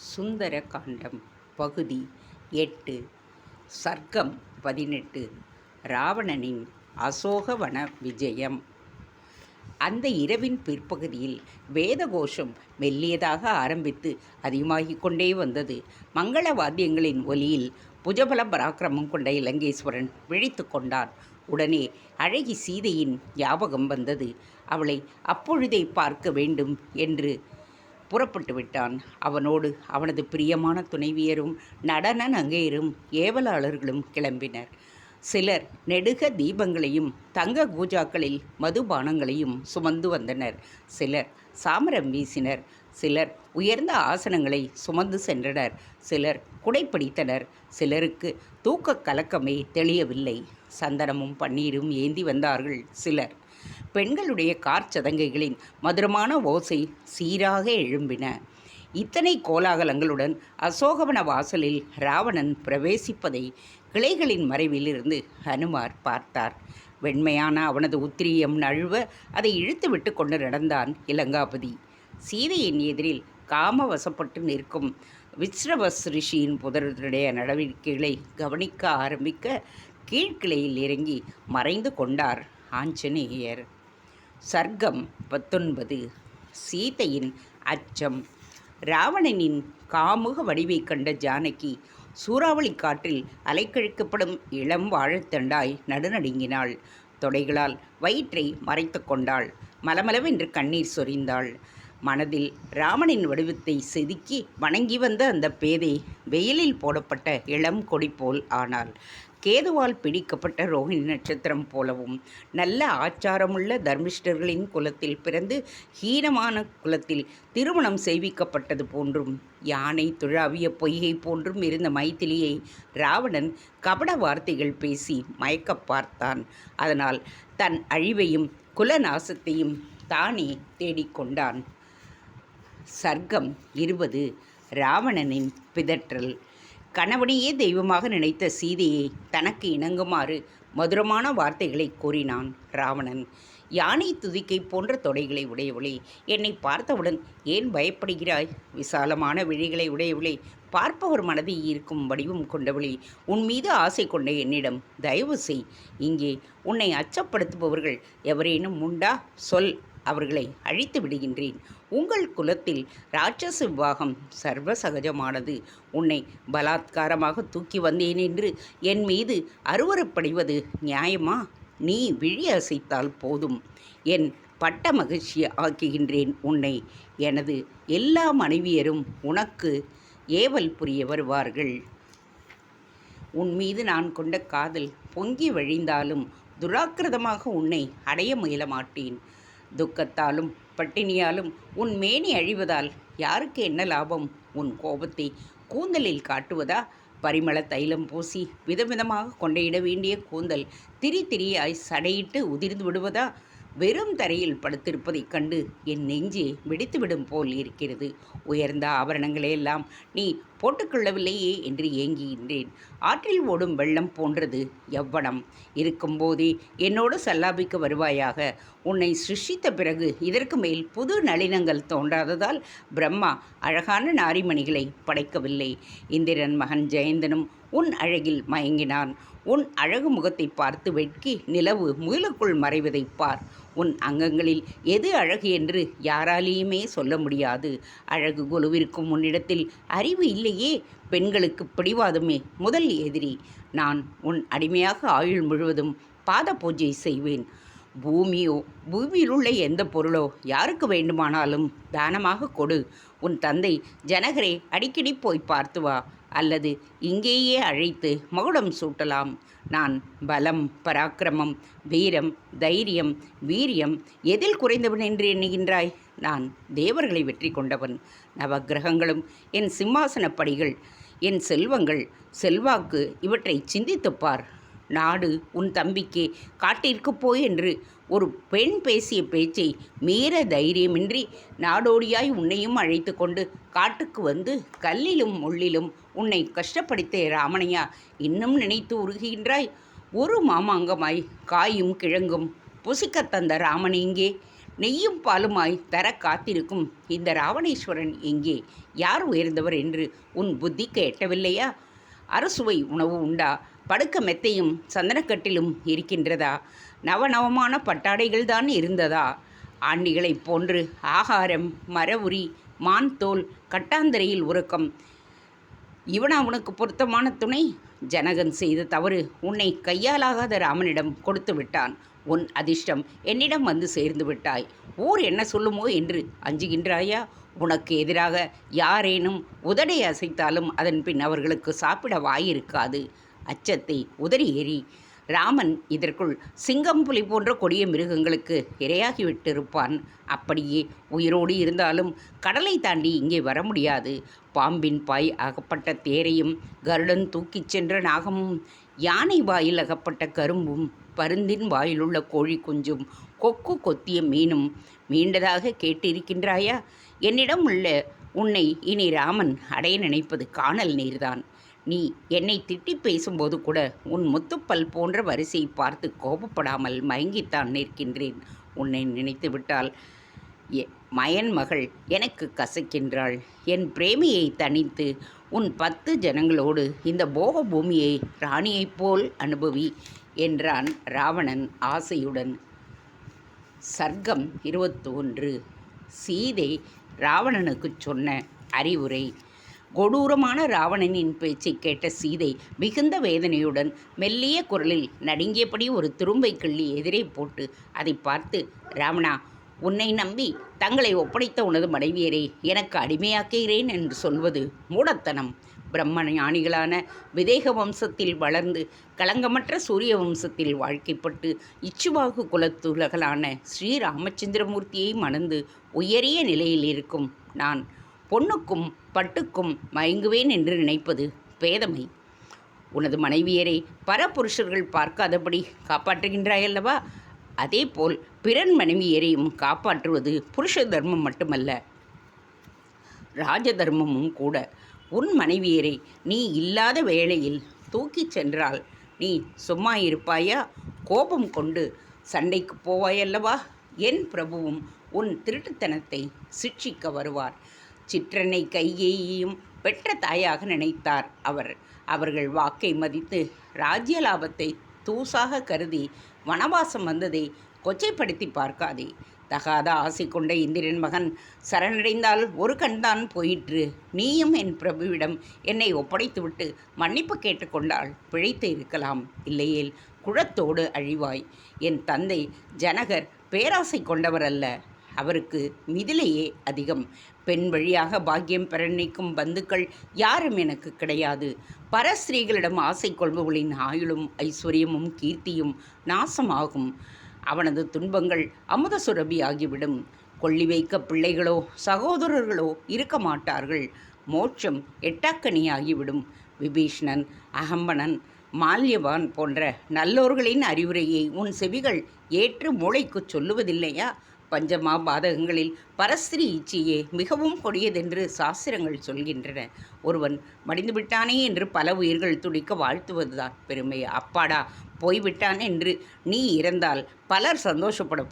சுந்தர காண்டம் பகுதி 8 சர்க்கம் 18 ராவணனின் அசோகவன விஜயம். அந்த இரவின் பிற்பகுதியில் வேதகோஷம் மெல்லியதாக ஆரம்பித்து அதிகமாகிக் கொண்டே வந்தது. மங்கள வாத்தியங்களின் ஒலியில் புஜபல பராக்கிரமம் கொண்ட இலங்கேஸ்வரன் விழித்து கொண்டான். உடனே அழகி சீதையின் ஞாபகம் வந்தது. அவளை அப்பொழுதே பார்க்க வேண்டும் என்று புறப்பட்டு விட்டான். அவனோடு அவனது பிரியமான துணைவியரும் நடன நங்கையரும் ஏவலாளர்களும் கிளம்பினர். சிலர் நெடுக தீபங்களையும் தங்க கூஜாக்களில் மதுபானங்களையும் சுமந்து வந்தனர். சிலர் சாமரம் வீசினர். சிலர் உயர்ந்த ஆசனங்களை சுமந்து சென்றனர். சிலர் குடைப்பிடித்தனர். சிலருக்கு தூக்க கலக்கமே தெளியவில்லை. சந்தனமும் பன்னீரும் ஏந்தி வந்தார்கள் சிலர். பெண்களுடைய கார்ச்சதங்கைகளின் மதுரமான ஓசை சீராக எழும்பின. இத்தனை கோலாகலங்களுடன் அசோகவன வாசலில் ராவணன் பிரவேசிப்பதை கிளைகளின் மறைவிலிருந்து ஹனுமார் பார்த்தார். வெண்மையான அவனது உத்திரியம் நழுவ அதை இழுத்து விட்டு கொண்டு நடந்தான் இலங்காபதி. சீதையின் எதிரில் காமவசப்பட்டு நிற்கும் விஸ்ரவஸ் ரிஷியின் புதருடைய நடவடிக்கைகளை கவனிக்க ஆரம்பிக்க கீழ்கிளையில் இறங்கி மறைந்து கொண்டார் ஆஞ்சநேயர். சர்க்கம் 19 சீதையின் அச்சம். ராவணனின் காமுக வடிவைக் கண்ட ஜானகி சூறாவளி காற்றில் அலைக்கழிக்கப்படும் இளம் வாழைத்தண்டாய் நடுநடுங்கினாள். தொடைகளால் வயிற்றை மறைத்து கொண்டாள். மலமளவென்று கண்ணீர் சொரிந்தாள். மனதில் ராமனின் வடிவத்தை செதுக்கி வணங்கி வந்த அந்த பேதை வெயிலில் போடப்பட்ட இளம் கொடி போல் ஆனாள். கேதுவால் பிடிக்கப்பட்ட ரோஹிணி நட்சத்திரம் போலவும் நல்ல ஆச்சாரமுள்ள தர்மிஷ்டர்களின் குலத்தில் பிறந்து ஹீனமான குலத்தில் திருமணம் செய்விக்கப்பட்டது போன்றும் யானை துழாவிய பொய்கை போன்றும் இருந்த மைத்திலியை ராவணன் கபட வார்த்தைகள் பேசி மயக்க பார்த்தான். அதனால் தன் அழிவையும் குலநாசத்தையும் தானே தேடிக்கொண்டான். சர்க்கம் 20 ராவணனின் பிதற்றல். கணவனையே தெய்வமாக நினைத்த சீதையை தனக்கு இணங்குமாறு மதுரமான வார்த்தைகளை கூறினான் ராவணன். யானை துதிக்கை போன்ற தொடைகளை உடையவளே, என்னை பார்த்தவுடன் ஏன் பயப்படுகிறாய்? விசாலமான விழிகளை உடையவளே, பார்ப்பவர் மனதை ஈர்க்கும் வடிவம் கொண்டவளே, உன் மீது ஆசை கொண்ட என்னிடம் தயவு செய். இங்கே உன்னை அச்சப்படுத்துபவர்கள் எவரேனும் உண்டா? சொல், அவர்களை அழித்து விடுகின்றேன். உங்கள் குலத்தில் ராட்சச விவாகம் சர்வசகஜமானது. உன்னை பலாத்காரமாக தூக்கி வந்தேன் என்று என் மீது அருவருப்படைவது நியாயமா? நீ விழி அசைத்தால் போதும், என் பட்ட மகிழ்ச்சி ஆக்குகின்றேன் உன்னை. எனது எல்லா மனைவியரும் உனக்கு ஏவல் புரிய வருவார்கள். உன் மீது நான் கொண்ட காதல் பொங்கி வழிந்தாலும் துராக்கிரதமாக உன்னை அடைய முயல மாட்டேன். துக்கத்தாலும் பட்டினியாலும் உன் மேனி அழிவதால் யாருக்கு என்ன லாபம்? உன் கோபத்தை கூந்தலில் காட்டுவதா? பரிமள தைலம் பூசி விதவிதமாக கொண்டையிட வேண்டிய கூந்தல் திரி திரியாய் சடையிட்டு உதிர்ந்து விடுவதா? வெறும் தரையில் படுத்திருப்பதைக் கண்டு என் நெஞ்சே வெடித்துவிடும் போல் இருக்கிறது. உயர்ந்த ஆபரணங்களையெல்லாம் நீ போட்டுக்கொள்ளவில்லையே என்று ஏங்குகின்றேன். ஆற்றில் ஓடும் வெள்ளம் போன்றது யவ்வனம். இருக்கும்போதே என்னோடு சல்லாபிக்க வருவாயாக. உன்னை சிருஷ்டித்த பிறகு இதற்கு மேல் புது நளினங்கள் தோன்றாததால் பிரம்மா அழகான நாரிமணிகளை படைக்கவில்லை. இந்திரன் மகன் ஜெயந்தனும் உன் அழகில் மயங்கினான். உன் அழகு முகத்தை பார்த்து வெட்கி நிலவு முயலுக்குள் மறைவதை பார். உன் அங்கங்களில் எது அழகு என்று யாராலேயுமே சொல்ல முடியாது. அழகு குழுவிற்கும் உன்னிடத்தில் அறிவு இல்லையே. பெண்களுக்கு பிடிவாதமே முதல் எதிரி. நான் உன் அடிமையாக ஆயுள் முழுவதும் பாத பூஜை செய்வேன். பூமியோ பூமியில் உள்ள எந்த பொருளோ யாருக்கு வேண்டுமானாலும் தானமாக கொடு. உன் தந்தை ஜனகரை அடிக்கடி போய் பார்த்து வா, அல்லது இங்கேயே அழைத்து மகுடம் சூட்டலாம். நான் பலம், பராக்கிரமம், வீரம், தைரியம், வீரியம் எதில் குறைந்தவன் என்று எண்ணுகின்றாய்? நான் தேவர்களை வெற்றி கொண்டவன். நவக்கிரகங்களும் என் சிம்மாசனப்படிகள், என் செல்வங்கள், செல்வாக்கு இவற்றை சிந்தித்துப்பார். நாடு உன் தம்பிக்கே காட்டிற்கு போய் என்று ஒரு பெண் பேசிய பேச்சை மீற தைரியமின்றி நாடோடியாய் உன்னையும் அழைத்து கொண்டு காட்டுக்கு வந்து கல்லிலும் முள்ளிலும் உன்னை கஷ்டப்படுத்த ராமனையா இன்னும் நினைத்து உருகுகின்றாய்? ஒரு மாமாங்கமாய் காயும் கிழங்கும் புசிக்கத் தந்த ராமன் இங்கே. நெய்யும் பாலுமாய் தர காத்திருக்கும் இந்த ராவணேஸ்வரன் எங்கே? யார் உயர்ந்தவர் என்று உன் புத்திக்கு எட்டவில்லையா? அறுசுவை உணவு உண்டா? படுக்க மெத்தையும் சந்தனக்கட்டிலும் இருக்கின்றதா? நவநவமான பட்டாடைகள்தான் இருந்ததா? ஆண்டிகளைப் போன்று ஆகாரம், மரவுரி, மான் தோல், கட்டாந்தரையில் உறக்கம், இவனா உனக்கு பொருத்தமான துணை? ஜனகன் செய்த தவறு உன்னை கையாலாகாத ராமனிடம் கொடுத்து விட்டான். உன் அதிர்ஷ்டம் என்னிடம் வந்து சேர்ந்து விட்டாய். ஊர் என்ன சொல்லுமோ என்று அஞ்சுகின்றாயா? உனக்கு எதிராக யாரேனும் உதடை அசைத்தாலும் அதன் பின் அவர்களுக்கு சாப்பிட வாயிருக்காது. அச்சத்தை உதறி எறி. ராமன் இதற்குள் சிங்கம், புலி போன்ற கொடிய மிருகங்களுக்கு இரையாகிவிட்டிருப்பான். அப்படியே உயிரோடு இருந்தாலும் கடலை தாண்டி இங்கே வர முடியாது. பாம்பின் பாய் அகப்பட்ட தேரையும், கருடன் தூக்கிச் சென்ற நாகமும், யானை வாயில் அகப்பட்ட கரும்பும், பருந்தின் வாயிலுள்ள கோழி குஞ்சும், கொக்கு கொத்திய மீனும் மீண்டதாக கேட்டிருக்கின்றாயா? என்னிடம் உள்ள உன்னை இனி ராமன் அடைய நினைப்பது காணல் நீர்தான். நீ என்னை திட்டி பேசும்போது கூட உன் முத்துப்பல் போன்ற வரிசையை பார்த்து கோபப்படாமல் மயங்கித்தான் நிற்கின்றேன். உன்னை நினைத்து விட்டால் மயன் மகள் எனக்கு கசக்கின்றாள். என் பிரேமியை தனித்து உன் 10 ஜனங்களோடு இந்த போக பூமியை ராணியைப் போல் அனுபவி என்றான் ராவணன் ஆசையுடன். சர்க்கம் 21. சீதை ராவணனுக்குச் சொன்ன அறிவுரை. கொடூரமான ராவணனின் பேச்சை கேட்ட சீதை மிகுந்த வேதனையுடன் மெல்லிய குரலில் நடுங்கியபடி ஒரு துரும்பை கிள்ளி எதிரே போட்டு அதை பார்த்து, ராவணா, உன்னை நம்பி தங்களை ஒப்படைத்த உனது மனைவியரை எனக்கு அடிமையாக்குகிறேன் என்று சொல்வது மூடத்தனம். பிரம்ம ஞானிகளான விதேக வம்சத்தில் வளர்ந்து களங்கமற்ற சூரிய வம்சத்தில் வாழ்க்கைப்பட்டு இச்சுவாகு குலத்துலகளான ஸ்ரீராமச்சந்திரமூர்த்தியை மணந்து உயரிய நிலையில் இருக்கும் நான் பொன்னுக்கும் பட்டுக்கும் மயங்குவேன் என்று நினைப்பது பேதமை. உனது மனைவியரை பரபுருஷர்கள் பார்க்காதபடி காப்பாற்றுகின்றாயல்லவா? அதேபோல் பிறன் மனைவியரையும் காப்பாற்றுவது புருஷ தர்மம் மட்டுமல்ல, ராஜ தர்மமும் கூட. உன் மனைவியரை நீ இல்லாத வேளையில் தூக்கிச் சென்றால் நீ சும்மா இருப்பாயா? கோபம் கொண்டு சண்டைக்கு போவாயல்லவா? என் பிரபுவும் உன் திருட்டுத்தனத்தை சிட்சிக்க வருவார். சிற்றன்னை கைகேயியையும் பெற்ற தாயாக நினைத்தார் அவர்கள் வாக்கை மதித்து ராஜ்ய லாபத்தை தூசாக கருதி வனவாசம் வந்ததை கொச்சைப்படுத்தி பார்க்காதே. தகாத ஆசை கொண்ட இந்திரன் மகன் சரணடைந்தால் ஒரு கண்தான் போயிற்று. நீயும் என் பிரபுவிடம் என்னை ஒப்படைத்துவிட்டு மன்னிப்பு கேட்டுக்கொண்டால் பிழைத்து இருக்கலாம். இல்லையேல் குழத்தோடு அழிவாய். என் தந்தை ஜனகர் பேராசை கொண்டவர் அல்ல. அவருக்கு மிதிலையே அதிகம். பெண் வழியாக பாக்கியம் பெற நினைக்கும் பந்துக்கள் யாரும் எனக்கு கிடையாது. பரஸ்திரீகளிடம் ஆசை கொள்பவர்களின் ஆயுளும் ஐஸ்வர்யமும் கீர்த்தியும் நாசமாகும். அவனது துன்பங்கள் அமுத சுரபி ஆகிவிடும். கொள்ளி வைக்க பிள்ளைகளோ சகோதரர்களோ இருக்க மாட்டார்கள். மோட்சம் எட்டாக்கனியாகிவிடும். விபீஷ்ணன், அகம்பனன், மால்யவான் போன்ற நல்லோர்களின் அறிவுரையை உன் செவிகள் ஏற்று மூளைக்குச் சொல்லுவதில்லையா? பஞ்சமா பாதகங்களில் பரஸ்திரி இச்சையே மிகவும் கொடியதென்று சாஸ்திரங்கள் சொல்கின்றன. ஒருவன் மடிந்துவிட்டானே என்று பல உயிர்கள் துடிக்க வாழ்த்துவதுதான் பெருமை. அப்பாடா போய்விட்டான் என்று நீ இறந்தால் பலர் சந்தோஷப்பட